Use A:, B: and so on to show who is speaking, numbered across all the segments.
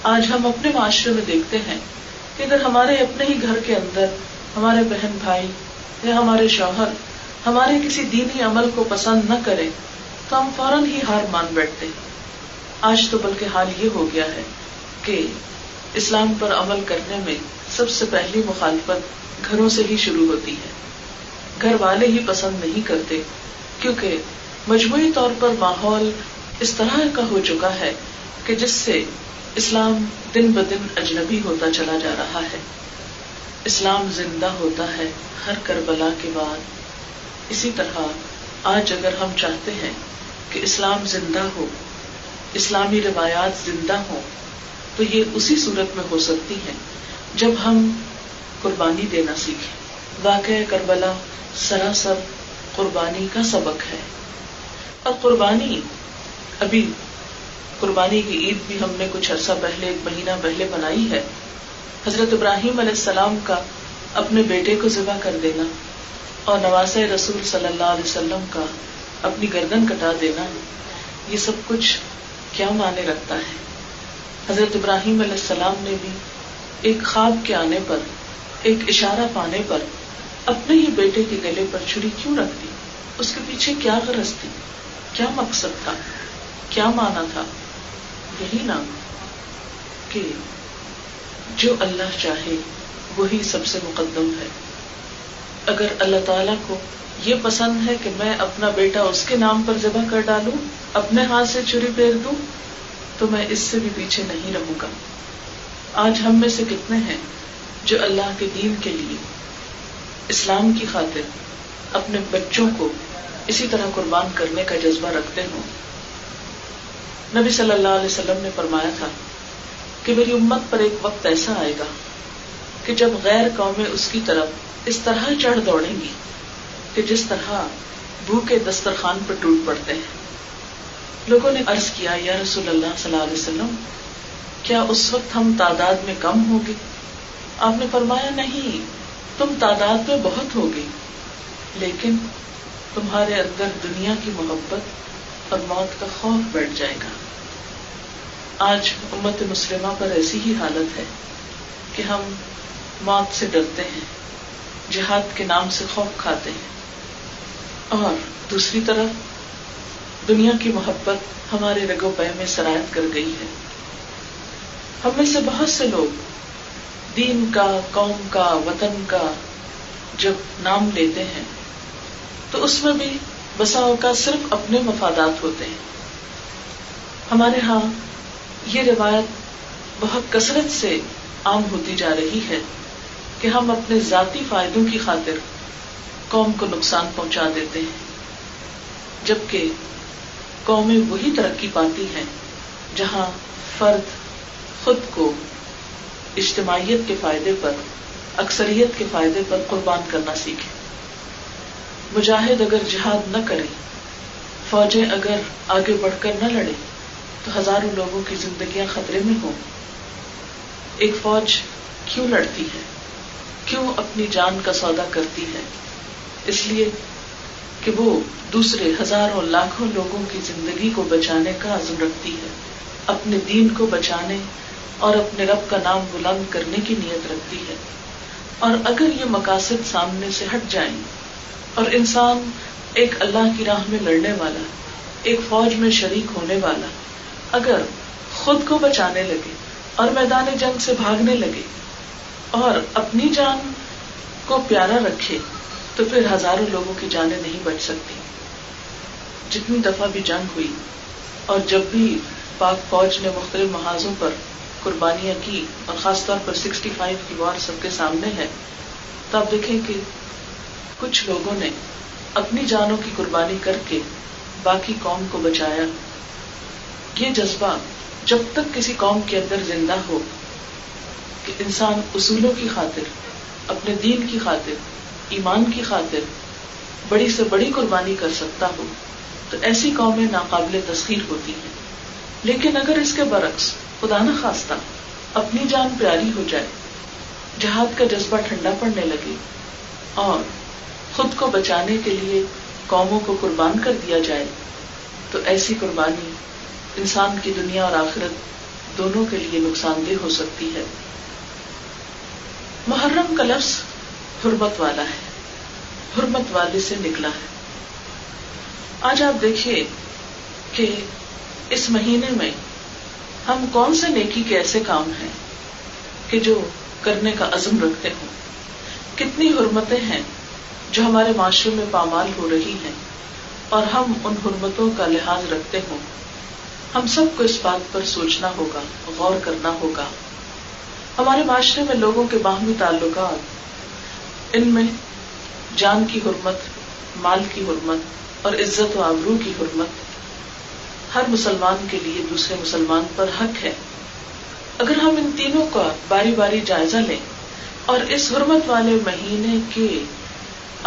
A: آج ہم اپنے معاشرے میں دیکھتے ہیں کہ اگر ہمارے اپنے ہی گھر کے اندر ہمارے بہن بھائی یا ہمارے شوہر ہمارے کسی دینی عمل کو پسند نہ کرے تو ہم فوراً ہی ہار مان بیٹھتے ہیں. آج تو بلکہ حال یہ ہو گیا ہے کہ اسلام پر عمل کرنے میں سب سے پہلی مخالفت گھروں سے ہی شروع ہوتی ہے. گھر والے ہی پسند نہیں کرتے کیونکہ مجموعی طور پر ماحول اس طرح کا ہو چکا ہے کہ جس سے اسلام دن بدن اجنبی ہوتا چلا جا رہا ہے. اسلام زندہ ہوتا ہے ہر کربلا کے بعد. اسی طرح آج اگر ہم چاہتے ہیں کہ اسلام زندہ ہو، اسلامی روایات زندہ ہوں، تو یہ اسی صورت میں ہو سکتی ہیں جب ہم قربانی دینا سیکھیں. واقعہ کربلا سراسر قربانی کا سبق ہے. اور قربانی، ابھی قربانی کی عید بھی ہم نے کچھ عرصہ پہلے، 1 مہینہ پہلے منائی ہے. حضرت ابراہیم علیہ السلام کا اپنے بیٹے کو ذبح کر دینا اور نواسۂ رسول صلی اللہ علیہ وسلم کا اپنی گردن کٹا دینا، یہ سب کچھ کیا معنی رکھتا ہے؟ حضرت ابراہیم علیہ السلام نے بھی ایک خواب کے آنے پر، ایک اشارہ پانے پر اپنے ہی بیٹے کے گلے پر چھری کیوں رکھ دی؟ اس کے پیچھے کیا غرض تھی؟ کیا مقصد تھا؟ کیا معنی تھا؟ یہی نا کہ جو اللہ چاہے وہی سب سے مقدم ہے. اگر اللہ تعالیٰ کو یہ پسند ہے کہ میں اپنا بیٹا اس کے نام پر ذبح کر ڈالوں، اپنے ہاتھ سے چھری پھیر دوں، تو میں اس سے بھی پیچھے نہیں رہوں گا. آج ہم میں سے کتنے ہیں جو اللہ کے دین کے لیے، اسلام کی خاطر اپنے بچوں کو اسی طرح قربان کرنے کا جذبہ رکھتے ہوں؟ نبی صلی اللہ علیہ وسلم نے فرمایا تھا کہ میری امت پر ایک وقت ایسا آئے گا کہ جب غیر قومیں اس کی طرف اس طرح چڑھ دوڑیں گی کہ جس طرح بھوکے دسترخوان پر ٹوٹ پڑتے ہیں. لوگوں نے عرض کیا، یا رسول اللہ صلی اللہ علیہ وسلم، کیا اس وقت ہم تعداد میں کم ہوں گے؟ آپ نے فرمایا، نہیں، تم تعداد میں بہت ہوگے، لیکن تمہارے اندر دنیا کی محبت اور موت کا خوف بیٹھ جائے گا. آج امت مسلمہ پر ایسی ہی حالت ہے کہ ہم موت سے ڈرتے ہیں، جہاد کے نام سے خوف کھاتے ہیں، اور دوسری طرف دنیا کی محبت ہمارے رگو پے میں سرایت کر گئی ہے. ہم میں سے بہت سے لوگ دین کا، قوم کا، وطن کا جب نام لیتے ہیں تو اس میں بھی بسا اوقات صرف اپنے مفادات ہوتے ہیں. ہمارے ہاں یہ روایت بہت کثرت سے عام ہوتی جا رہی ہے کہ ہم اپنے ذاتی فائدوں کی خاطر قوم کو نقصان پہنچا دیتے ہیں، جبکہ قومیں وہی ترقی پاتی ہیں جہاں فرد خود کو اجتماعیت کے فائدے پر، اکثریت کے فائدے پر قربان کرنا سیکھے. مجاہد اگر جہاد نہ کرے، فوجیں اگر آگے بڑھ کر نہ لڑے، تو ہزاروں لوگوں کی زندگیاں خطرے میں ہوں. ایک فوج کیوں لڑتی ہے؟ کیوں اپنی جان کا سودا کرتی ہے؟ اس لیے کہ وہ دوسرے ہزاروں لاکھوں لوگوں کی زندگی کو بچانے کا عزم رکھتی ہے، اپنے دین کو بچانے اور اپنے رب کا نام بلند کرنے کی نیت رکھتی ہے. اور اگر یہ مقاصد سامنے سے ہٹ جائیں اور انسان ایک اللہ کی راہ میں لڑنے والا، ایک فوج میں شریک ہونے والا اگر خود کو بچانے لگے اور میدان جنگ سے بھاگنے لگے اور اپنی جان کو پیارا رکھے، تو پھر ہزاروں لوگوں کی جانیں نہیں بچ سکتی. جتنی دفعہ بھی جنگ ہوئی اور جب بھی پاک فوج نے مختلف محاذوں پر قربانیاں کی، اور خاص طور پر 65 کی وار سب کے سامنے ہے، تو آپ دیکھیں کہ کچھ لوگوں نے اپنی جانوں کی قربانی کر کے باقی قوم کو بچایا. یہ جذبہ جب تک کسی قوم کے اندر زندہ ہو کہ انسان اصولوں کی خاطر، اپنے دین کی خاطر، ایمان کی خاطر بڑی سے بڑی قربانی کر سکتا ہو، تو ایسی قومیں ناقابل تسخیر ہوتی ہیں. لیکن اگر اس کے برعکس خدا نہ خواستہ اپنی جان پیاری ہو جائے، جہاد کا جذبہ ٹھنڈا پڑنے لگے اور خود کو بچانے کے لیے قوموں کو قربان کر دیا جائے، تو ایسی قربانی انسان کی دنیا اور آخرت دونوں کے لیے نقصان دہ ہو سکتی ہے۔ محرم کا لفظ حرمت والا ہے، حرمت والے سے نکلا ہے۔ آج آپ دیکھیے کہ اس مہینے میں ہم کون سے نیکی کے ایسے کام ہیں کہ جو کرنے کا عزم رکھتے ہوں، کتنی حرمتیں ہیں جو ہمارے معاشرے میں پامال ہو رہی ہیں اور ہم ان حرمتوں کا لحاظ رکھتے ہوں۔ ہم سب کو اس بات پر سوچنا ہوگا، غور کرنا ہوگا۔ ہمارے معاشرے میں لوگوں کے باہمی تعلقات، ان میں جان کی حرمت، مال کی حرمت اور عزت و آبرو کی حرمت ہر مسلمان کے لیے دوسرے مسلمان پر حق ہے۔ اگر ہم ان تینوں کا باری باری جائزہ لیں اور اس حرمت والے مہینے کے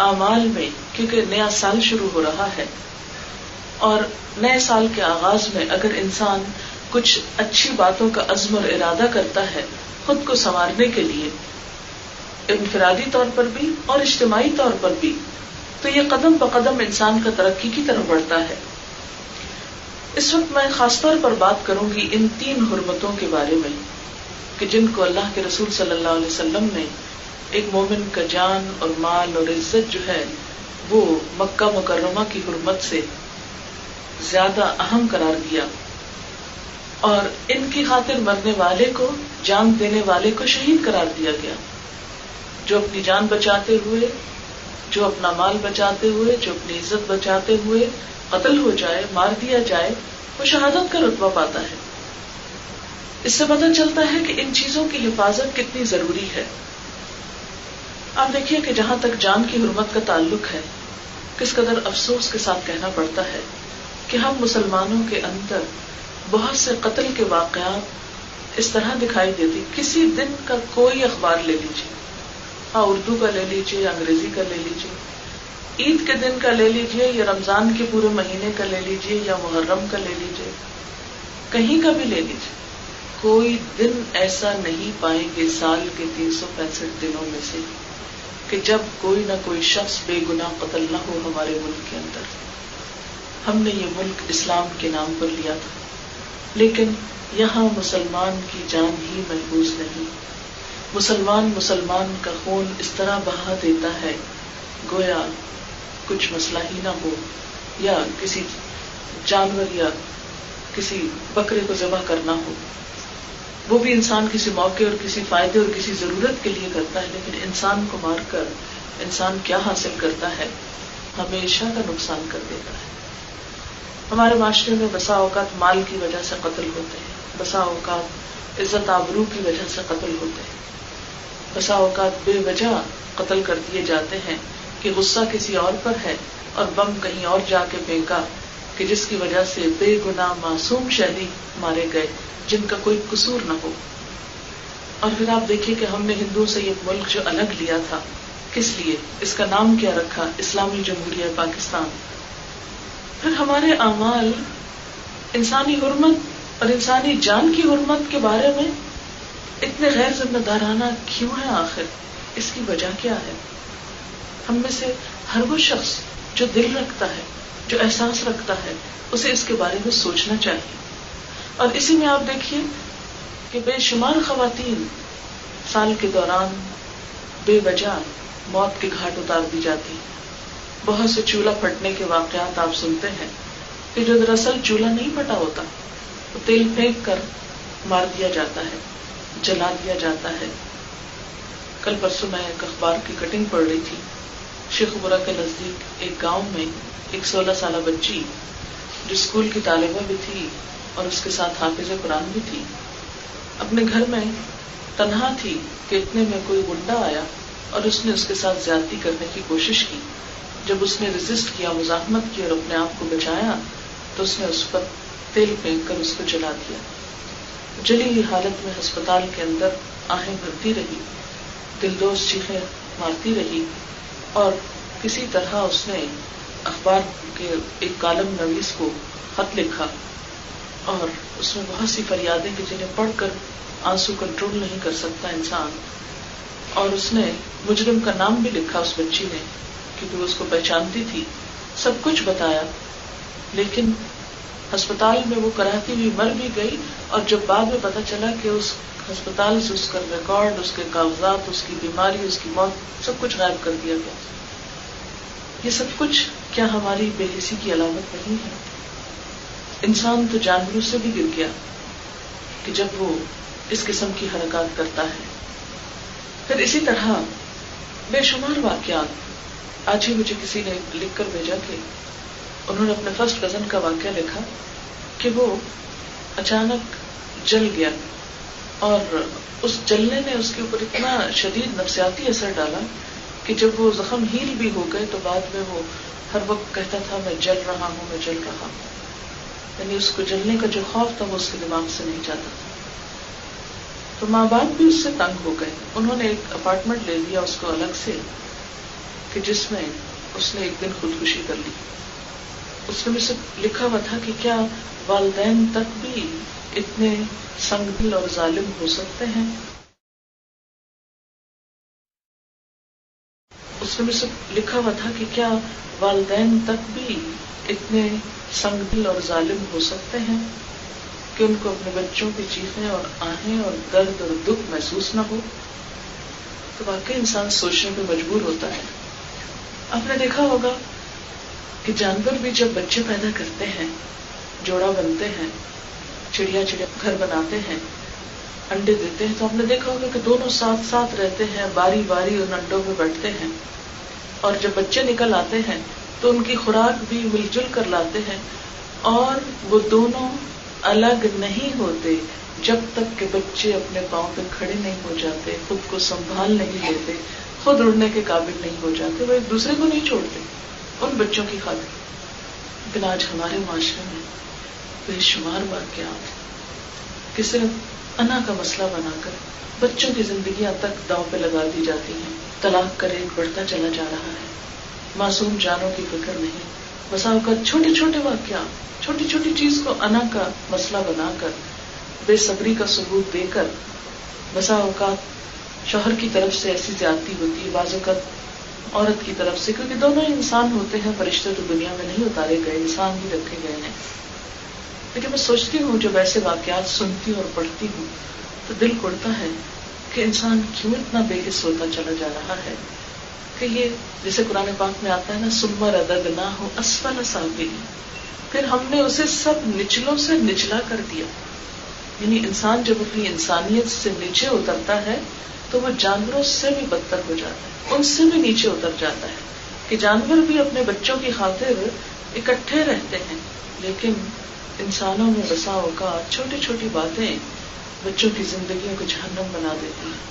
A: اعمال میں، کیونکہ نیا سال شروع ہو رہا ہے اور نئے سال کے آغاز میں اگر انسان کچھ اچھی باتوں کا عزم اور ارادہ کرتا ہے خود کو سنوارنے کے لیے، انفرادی طور پر بھی اور اجتماعی طور پر بھی، تو یہ قدم بقدم انسان کا ترقی کی طرف بڑھتا ہے۔ اس وقت میں خاص طور پر بات کروں گی ان تین حرمتوں کے بارے میں کہ جن کو اللہ کے رسول صلی اللہ علیہ وسلم نے ایک مومن کا جان اور مال اور عزت جو ہے وہ مکہ مکرمہ کی حرمت سے زیادہ اہم قرار دیا، اور ان کی خاطر مرنے والے کو، جان دینے والے کو شہید قرار دیا گیا۔ جو اپنی جان بچاتے ہوئے، جو اپنا مال بچاتے ہوئے، جو اپنی عزت بچاتے ہوئے قتل ہو جائے، مار دیا جائے، وہ شہادت کا رتبہ پاتا ہے۔ اس سے پتہ چلتا ہے کہ ان چیزوں کی حفاظت کتنی ضروری ہے۔ آپ دیکھیے کہ جہاں تک جان کی حرمت کا تعلق ہے، کس قدر افسوس کے ساتھ کہنا پڑتا ہے کہ ہم مسلمانوں کے اندر بہت سے قتل کے واقعات اس طرح دکھائی دیتی۔ کسی دن کا کوئی اخبار لے لیجیے، ہاں اردو کا لے لیجیے، انگریزی کا لے لیجیے، عید کے دن کا لے لیجیے یا رمضان کے پورے مہینے کا لے لیجیے یا محرم کا لے لیجیے، کہیں کا بھی لے لیجیے، کوئی دن ایسا نہیں پائیں گے سال کے 365 دنوں میں سے کہ جب کوئی نہ کوئی شخص بے گناہ قتل نہ ہو ہمارے ملک کے اندر۔ ہم نے یہ ملک اسلام کے نام پر لیا تھا، لیکن یہاں مسلمان کی جان ہی محفوظ نہیں۔ مسلمان کا خون اس طرح بہا دیتا ہے گویا کچھ مسئلہ ہی نہ ہو، یا کسی جانور یا کسی بکرے کو ذبح کرنا ہو، وہ بھی انسان کسی موقع اور کسی فائدے اور کسی ضرورت کے لیے کرتا ہے، لیکن انسان کو مار کر انسان کیا حاصل کرتا ہے؟ ہمیشہ کا نقصان کر دیتا ہے۔ ہمارے معاشرے میں بسا اوقات مال کی وجہ سے قتل ہوتے ہیں، بسا اوقات عزت آبرو کی وجہ سے قتل ہوتے ہیں، بسا اوقات بے وجہ قتل کر دیے جاتے ہیں کہ غصہ کسی اور پر ہے اور بم کہیں اور جا کے پھینکا کہ جس کی وجہ سے بے گناہ معصوم شہری مارے گئے جن کا کوئی قصور نہ ہو۔ اور پھر آپ دیکھیے کہ ہم نے ہندوؤں سے یہ ملک جو الگ لیا تھا، کس لیے؟ اس کا نام کیا رکھا؟ اسلامی جمہوریہ پاکستان۔ پھر ہمارے اعمال انسانی حرمت اور انسانی جان کی حرمت کے بارے میں اتنے غیر ذمہ دارانہ کیوں ہیں؟ آخر اس کی وجہ کیا ہے؟ ہم میں سے ہر وہ شخص جو دل رکھتا ہے، جو احساس رکھتا ہے، اسے اس کے بارے میں سوچنا چاہیے۔ اور اسی میں آپ دیکھیے کہ بے شمار خواتین سال کے دوران بے وجہ موت کے گھاٹ اتار دی جاتی۔ بہت سے چولہا پھٹنے کے واقعات آپ سنتے ہیں کہ جو دراصل چولہا نہیں پھٹا ہوتا، وہ تیل پھینک کر مار دیا جاتا ہے، جلا دیا جاتا ہے۔ کل پرسوں میں ایک اخبار کی کٹنگ پڑھ رہی تھی، شیخ پورہ کے نزدیک ایک گاؤں میں ایک 16 سالہ بچی جو اسکول کی طالبہ بھی تھی اور اس کے ساتھ حافظ قرآن بھی تھی، اپنے گھر میں تنہا تھی کہ اتنے میں کوئی گنڈا آیا اور اس نے اس کے ساتھ زیادتی کرنے کی کوشش کی۔ جب اس نے ریزسٹ کیا، مزاحمت کی اور اپنے آپ کو بچایا تو اس نے اس پر تیل پھینک کر اس کو جلا دیا۔ جلی ہوئی حالت میں ہسپتال کے اندر آہیں بھرتی رہی، دلدوز چیخیں مارتی رہی، اور کسی طرح اس نے اخبار کے ایک کالم نویس کو خط لکھا اور اس میں بہت سی فریادیں کہ جنہیں پڑھ کر آنسو کنٹرول نہیں کر سکتا انسان، اور اس نے مجرم کا نام بھی لکھا اس بچی نے کیونکہ وہ اس کو پہچانتی تھی، سب کچھ بتایا، لیکن ہسپتال میں وہ کراتی ہوئی مر بھی گئی، اور جب بعد میں پتا چلا کہ اس ہسپتال سے اس کا ریکارڈ، اس کے کاغذات، اس کی بیماری، اس کی موت، سب کچھ غائب کر دیا گیا. یہ سب کچھ کیا ہماری بے حسی کی علامت نہیں ہے؟ انسان تو جانوروں سے بھی گر گیا کہ جب وہ اس قسم کی حرکات کرتا ہے. پھر اسی طرح بے شمار واقعات. آج ہی مجھے کسی نے لکھ کر بھیجا کہ انہوں نے اپنے فرسٹ کزن کا واقعہ لکھا کہ وہ اچانک جل گیا، اور اس جلنے نے اس کے اوپر اتنا شدید نفسیاتی اثر ڈالا کہ جب وہ زخم ہیل بھی ہو گئے تو بعد میں وہ ہر وقت کہتا تھا میں جل رہا ہوں، میں جل رہا ہوں. یعنی اس کو جلنے کا جو خوف تھا وہ اس کے دماغ سے نہیں جاتا تھا. تو ماں باپ بھی اس سے تنگ ہو گئے. انہوں نے ایک اپارٹمنٹ لے لیا اس کو الگ سے، کہ جس میں اس نے ایک دن خودکشی کر لی. اس میں سے لکھا ہوا تھا کہ کیا والدین تک بھی اتنے سنگ دل اور ظالم ہو سکتے ہیں؟ اس میں سے لکھا ہوا تھا کہ کیا والدین تک بھی اتنے سنگ دل اور ظالم ہو سکتے ہیں کہ ان کو اپنے بچوں کی چیخیں اور آہیں اور درد اور دکھ محسوس نہ ہو؟ تو واقعی انسان سوچنے پہ مجبور ہوتا ہے. آپ نے دیکھا ہوگا کہ جانور بھی جب بچے پیدا کرتے ہیں، جوڑا بنتے ہیں، چڑیا گھر بناتے ہیں، انڈے دیتے ہیں، تو آپ نے دیکھا ہوگا کہ دونوں ساتھ ساتھ رہتے ہیں، باری باری ان انڈوں میں بیٹھتے ہیں، اور جب بچے نکل آتے ہیں تو ان کی خوراک بھی مل جل کر لاتے ہیں، اور وہ دونوں الگ نہیں ہوتے جب تک کہ بچے اپنے پاؤں پہ کھڑے نہیں ہو جاتے، خود کو سنبھال نہیں لیتے، خود اڑنے کے قابل نہیں ہو جاتے. وہ ایک دوسرے کو نہیں چھوڑتے ان بچوں کی خاطر. لیکن آج ہمارے معاشرے میں بے شمار واقعات کہ صرف انا کا مسئلہ بنا کر بچوں کی زندگیاں تک داؤ پہ لگا دی جاتی ہیں. طلاق کا ریٹ بڑھتا چلا جا رہا ہے، معصوم جانوں کی فکر نہیں. بسا اوقات چھوٹے چھوٹے واقعات، چھوٹی چھوٹی چیز کو انا کا مسئلہ بنا کر، بے صبری کا ثبوت دے کر، بسا اوقات شوہر کی طرف سے ایسی زیادتی ہوتی ہے، بعض اوقات عورت کی طرف سے، کیونکہ دونوں انسان ہوتے ہیں. فرشتے تو دنیا میں نہیں اتارے گئے، انسان ہی رکھے گئے ہیں. لیکن میں سوچتی ہوں جب ایسے واقعات سنتی ہوں اور پڑھتی ہوں تو دل اڑتا ہے کہ انسان کیوں اتنا بے حس ہوتا چلا جا رہا ہے. کہ یہ جیسے قرآن پاک میں آتا ہے نا، ثم رددناہ اسفل سافلین، پھر ہم نے اسے سب نچلوں سے نچلا کر دیا. یعنی انسان جب اپنی انسانیت سے نیچے اترتا ہے تو وہ جانوروں سے بھی بدتر ہو جاتا ہے، ان سے بھی نیچے اتر جاتا ہے. کہ جانور بھی اپنے بچوں کی خاطر اکٹھے رہتے ہیں، لیکن انسانوں میں بسا اوقات چھوٹی چھوٹی باتیں بچوں کی زندگیوں کو جہنم بنا دیتی ہیں.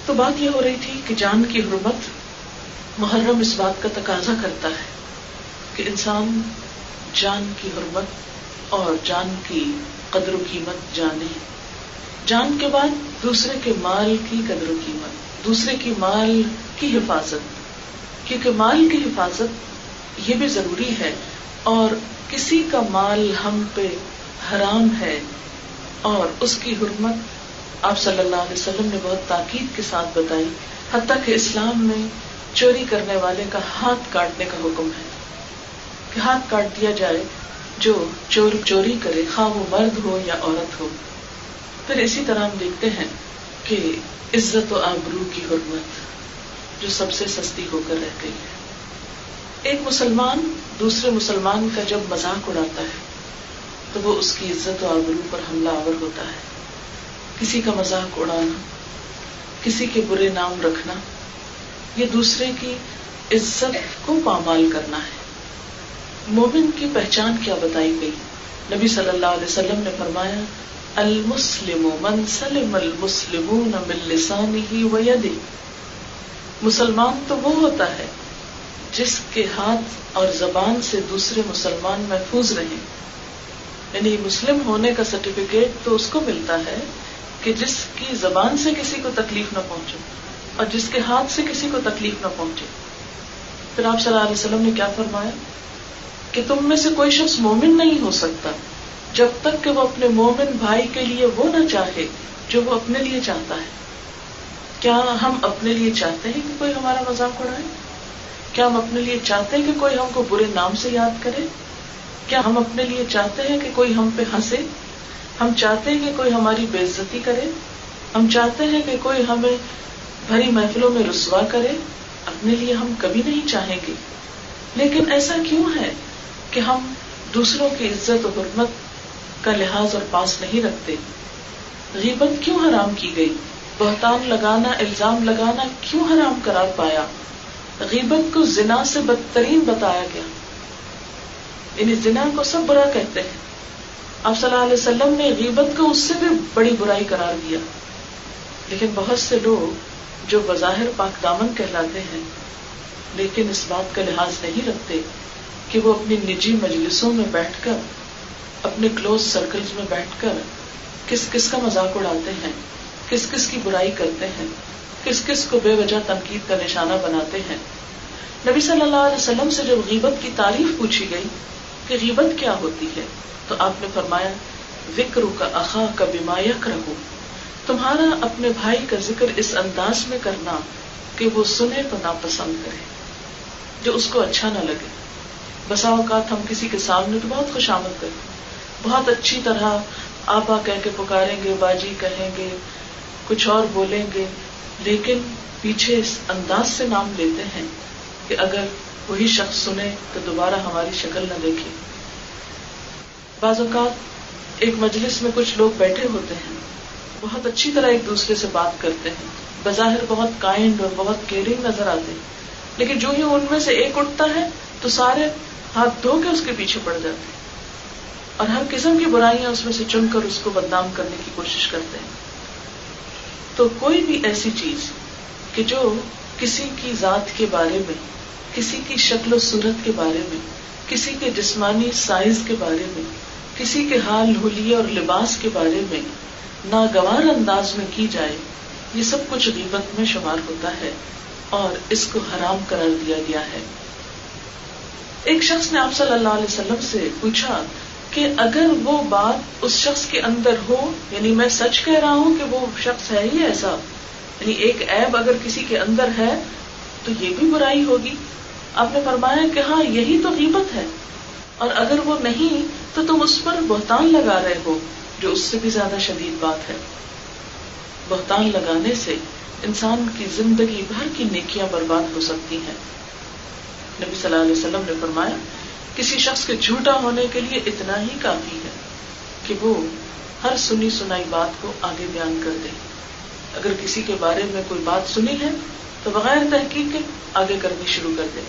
A: تو بات یہ ہو رہی تھی کہ جان کی حرمت، محرم اس بات کا تقاضا کرتا ہے کہ انسان جان کی حرمت اور جان کی قدر و قیمت جانے. جان کے بعد دوسرے کے مال کی قدر و قیمت، دوسرے کی مال کی حفاظت، کیونکہ مال کی حفاظت یہ بھی ضروری ہے، اور کسی کا مال ہم پہ حرام ہے اور اس کی حرمت آپ صلی اللہ علیہ وسلم نے بہت تاکید کے ساتھ بتائی. حتیٰ کہ اسلام میں چوری کرنے والے کا ہاتھ کاٹنے کا حکم ہے کہ ہاتھ کاٹ دیا جائے جو چوری کرے، خواہ وہ مرد ہو یا عورت ہو. پھر اسی طرح ہم دیکھتے ہیں کہ عزت و آبرو کی حرمت جو سب سے سستی ہو کر رہ گئی ہے. ایک مسلمان دوسرے مسلمان کا جب مذاق اڑاتا ہے تو وہ اس کی عزت و آبرو پر حملہ آور ہوتا ہے. کسی کا مذاق اڑانا، کسی کے برے نام رکھنا، یہ دوسرے کی عزت کو پامال کرنا ہے. مومن کی پہچان کیا بتائی گئی؟ نبی صلی اللہ علیہ وسلم نے فرمایا، المسلم من سلم المسلمون من لسانہ ویدہ. مسلمان تو وہ ہوتا ہے جس کے ہاتھ اور زبان سے دوسرے مسلمان محفوظ رہیں. یعنی مسلم ہونے کا سرٹیفکیٹ تو اس کو ملتا ہے کہ جس کی زبان سے کسی کو تکلیف نہ پہنچے اور جس کے ہاتھ سے کسی کو تکلیف نہ پہنچے. پھر آپ صلی اللہ علیہ وسلم نے کیا فرمایا کہ تم میں سے کوئی شخص مومن نہیں ہو سکتا جب تک کہ وہ اپنے مومن بھائی کے لیے وہ نہ چاہے جو وہ اپنے لیے چاہتا ہے. کیا ہم اپنے لیے چاہتے ہیں کہ کوئی ہمارا مذاق اڑائے؟ کیا ہم اپنے لیے چاہتے ہیں کہ کوئی ہم کو برے نام سے یاد کرے؟ کیا ہم اپنے لیے چاہتے ہیں کہ کوئی ہم پہ ہنسے؟ ہم چاہتے ہیں کہ کوئی ہماری بے عزتی کرے؟ ہم چاہتے ہیں کہ کوئی ہمیں بھری محفلوں میں رسوا کرے؟ اپنے لیے ہم کبھی نہیں چاہیں گے. لیکن ایسا کیوں ہے کہ ہم دوسروں کی عزت و حرمت کا لحاظ اور پاس نہیں رکھتے؟ غیبت کیوں حرام کی گئی؟ بہتان لگانا، الزام لگانا کیوں حرام قرار پایا؟ غیبت کو زنا سے بدترین بتایا گیا. یعنی زنا کو سب برا کہتے ہیں، آپ صلی اللہ علیہ وسلم نے غیبت کو اس سے بھی بڑی برائی قرار دیا. لیکن بہت سے لوگ جو بظاہر پاک دامن کہلاتے ہیں لیکن اس بات کا لحاظ نہیں رکھتے کہ وہ اپنی نجی مجلسوں میں بیٹھ کر، اپنے کلوز سرکلز میں بیٹھ کر کس کس کا مذاق اڑاتے ہیں، کس کس کی برائی کرتے ہیں، کس کس کو بے وجہ تنقید کا نشانہ بناتے ہیں. نبی صلی اللہ علیہ وسلم سے جب غیبت کی تعریف پوچھی گئی کہ غیبت کیا ہوتی ہے تو آپ نے فرمایا ذکرک اخاک بما یکرہ، تمہارا اپنے بھائی کا ذکر اس انداز میں کرنا کہ وہ سنے تو ناپسند کرے، جو اس کو اچھا نہ لگے. بسا اوقات ہم کسی کے سامنے تو بہت خوش آمد کریں، بہت اچھی طرح آپا کہہ کے پکاریں گے، باجی کہیں گے، کچھ اور بولیں گے، لیکن پیچھے اس انداز سے نام لیتے ہیں کہ اگر وہی شخص سنے تو دوبارہ ہماری شکل نہ دیکھے. بعض اوقات ایک مجلس میں کچھ لوگ بیٹھے ہوتے ہیں، بہت اچھی طرح ایک دوسرے سے بات کرتے ہیں، بظاہر بہت کائنڈ اور بہت کیئرنگ نظر آتے ہیں، لیکن جو ہی ان میں سے ایک اٹھتا ہے تو سارے ہاتھ دھو کے اس کے پیچھے پڑ جاتے ہیں اور ہر قسم کی برائیاں اس میں سے چن کر اس کو بدنام کرنے کی کوشش کرتے ہیں. تو کوئی بھی ایسی چیز کہ جو کسی کی ذات کے بارے میں، کسی کی شکل و صورت کے بارے میں، کسی کے جسمانی سائز کے بارے میں، کسی کے حال حلیے اور لباس کے بارے میں ناگوار انداز میں کی جائے، یہ سب کچھ غیبت میں شمار ہوتا ہے اور اس کو حرام قرار دیا گیا ہے. ایک شخص نے آپ صلی اللہ علیہ وسلم سے پوچھا کہ اگر وہ بات اس شخص کے اندر ہو، یعنی میں سچ کہہ رہا ہوں کہ وہ شخص ہے ہی ایسا، یعنی ایک عیب اگر کسی کے اندر ہے تو یہ بھی برائی ہوگی. آپ نے فرمایا کہ ہاں یہی تو غیبت ہے، اور اگر وہ نہیں تو تم اس پر بہتان لگا رہے ہو، جو اس سے بھی زیادہ شدید بات ہے. بہتان لگانے سے انسان کی زندگی بھر کی نیکیاں برباد ہو سکتی ہیں. نبی صلی اللہ علیہ وسلم نے فرمایا کسی شخص کے جھوٹا ہونے کے لیے اتنا ہی کافی ہے کہ وہ ہر سنی سنائی بات کو آگے بیان کر دے. اگر کسی کے بارے میں کوئی بات سنی ہے تو بغیر تحقیق کے آگے کرنی شروع کر دے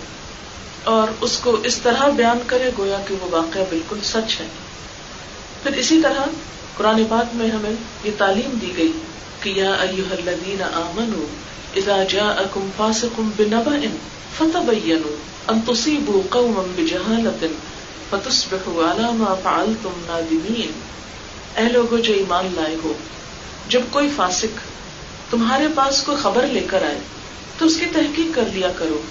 A: اور اس کو اس طرح بیان کرے گویا کہ وہ واقعہ بالکل سچ ہے. پھر اسی طرح قرآن پاک میں ہمیں یہ تعلیم دی گئی کہ یا ایھا الذین آمنوا اذا جاءکم فاسق بنبأ فتبینوا ان تصیبوا قوما بجہالۃ فتصبحوا علی ما فعلتم نادمین. اے لوگو جو ایمان لائے ہو، جب کوئی فاسق تمہارے پاس کوئی خبر لے کر آئے تو اس کی تحقیق کر لیا کرو،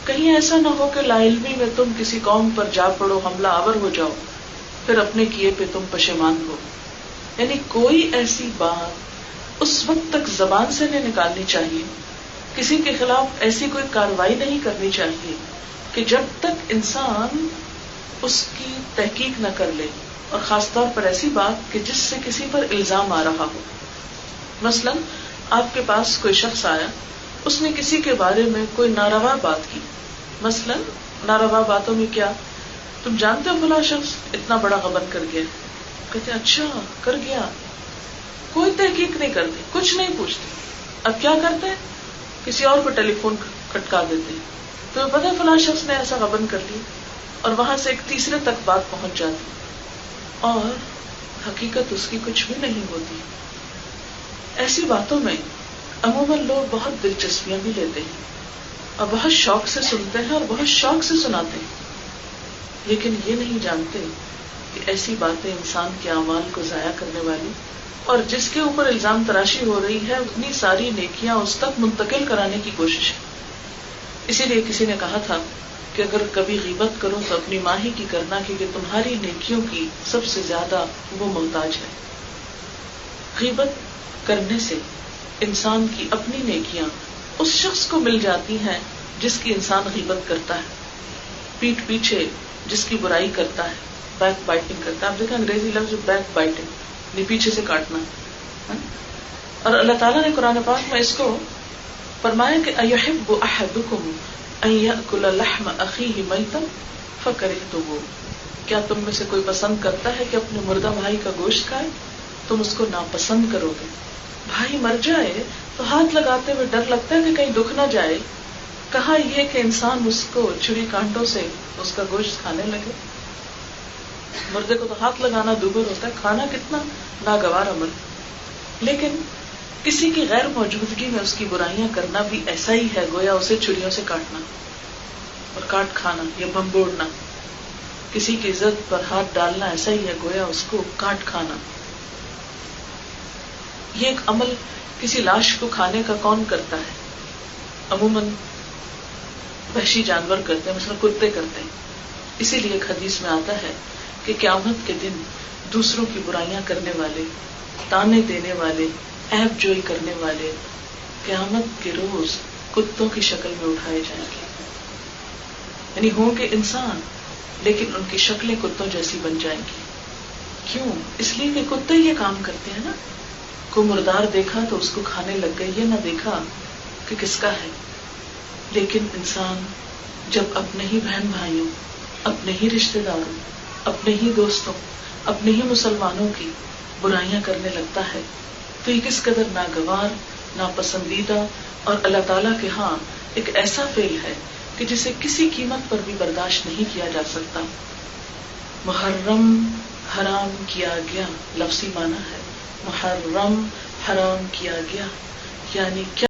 A: کہیں ایسا نہ ہو کہ لا علمی میں تم کسی قوم پر جا پڑو، حملہ آور ہو جاؤ، پھر اپنے کیے پہ تم پشیمان ہو. یعنی کوئی ایسی بات اس وقت تک زبان سے نہیں نکالنی چاہیے، کسی کے خلاف ایسی کوئی کارروائی نہیں کرنی چاہیے کہ جب تک انسان اس کی تحقیق نہ کر لے، اور خاص طور پر ایسی بات کہ جس سے کسی پر الزام آ رہا ہو. مثلا آپ کے پاس کوئی شخص آیا، اس نے کسی کے بارے میں کوئی ناروا بات کی. مثلا ناروا باتوں میں کیا، تم جانتے ہو فلاں شخص اتنا بڑا غبن کر گیا. کہتے اچھا کر گیا، کوئی تحقیق نہیں کرتے، کچھ نہیں پوچھتے. اب کیا کرتے ہیں، کسی اور کو ٹیلی فون کھٹکا دیتے ہیں. تمہیں پتہ ہے فلاں شخص نے ایسا غبن کر لیا، اور وہاں سے ایک تیسرے تک بات پہنچ جاتی اور حقیقت اس کی کچھ بھی نہیں ہوتی. ایسی باتوں میں عموماً لوگ بہت دلچسپیاں بھی لیتے ہیں اور بہت شوق سے سنتے ہیں اور بہت شوق سے سناتے ہیں، لیکن یہ نہیں جانتے کہ ایسی باتیں انسان کے اعمال کو ضائع کرنے والی، اور جس کے اوپر الزام تراشی ہو رہی ہے اتنی ساری نیکیاں اس تک منتقل کرانے کی کوشش ہے. اسی لیے کسی نے کہا تھا کہ اگر کبھی غیبت کرو تو اپنی ماں ہی کی کرنا، کیونکہ تمہاری نیکیوں کی سب سے زیادہ وہ محتاج ہے. غیبت کرنے سے انسان کی اپنی نیکیاں اس شخص کو مل جاتی ہیں جس کی انسان غیبت کرتا ہے، پیٹھ پیچھے جس کی برائی کرتا ہے. بیک بائٹنگ کرتا ہے. آپ دیکھیں انگریزی لفظ بیک بائٹنگ، پیچھے سے کاٹنا. اور اللہ تعالیٰ نے قرآن پاک میں اس کو فرمایا کہ اَيُحِبُّ أَحَدُكُمْ أَن يَأْكُلَ لَحْمَ أَخِيهِ مَيْتًا فَكَرِهْتُمُوهُ، کیا تم میں سے کوئی پسند کرتا ہے کہ اپنے مردہ بھائی کا گوشت کھائے؟ تم اس کو ناپسند کرو گے. بھائی مر جائے تو ہاتھ لگاتے ہوئے ڈر لگتا ہے کہ کہیں دکھ نہ جائے، کہاں یہ کہ انسان اس کو چھری کانٹوں سے اس کا گوشت کھانے لگے. مردے کو تو ہاتھ لگانا دوبر ہوتا ہے، کھانا کتنا ناگوار عمل. لیکن کسی کی غیر موجودگی میں اس کی برائیاں کرنا بھی ایسا ہی ہے گویا اسے چھریوں سے کاٹنا اور کاٹ کھانا یا بمبوڑنا. کسی کی عزت پر ہاتھ ڈالنا ایسا ہی ہے گویا اس کو کاٹ کھانا. یہ ایک عمل کسی لاش کو کھانے کا کون کرتا ہے؟ عموماً وحشی جانور کرتے ہیں، مثلا کتے کرتے ہیں. اسی لیے ایک حدیث میں آتا ہے کہ قیامت کے دن دوسروں کی برائیاں کرنے والے، تانے دینے والے، عیب جوئی کرنے والے قیامت کے روز کتوں کی شکل میں اٹھائے جائیں گے. یعنی ہوں گے انسان لیکن ان کی شکلیں کتوں جیسی بن جائیں گی. کیوں؟ اس لیے کہ کتے یہ کام کرتے ہیں نا. کو مردار دیکھا تو اس کو کھانے لگ گئے، یہ نہ دیکھا کہ کس کا ہے. لیکن انسان جب اپنے ہی بہن بھائیوں، اپنے ہی رشتہ داروں، اپنے ہی دوستوں، اپنے ہی مسلمانوں کی برائیاں کرنے لگتا ہے تو یہ کس قدر ناگوار، ناپسندیدہ اور اللہ تعالیٰ کے ہاں ایک ایسا فعل ہے کہ جسے کسی قیمت پر بھی برداشت نہیں کیا جا سکتا. محرم حرام کیا گیا لفظی معنی ہے، محرم حرام کیا گیا، یعنی کیا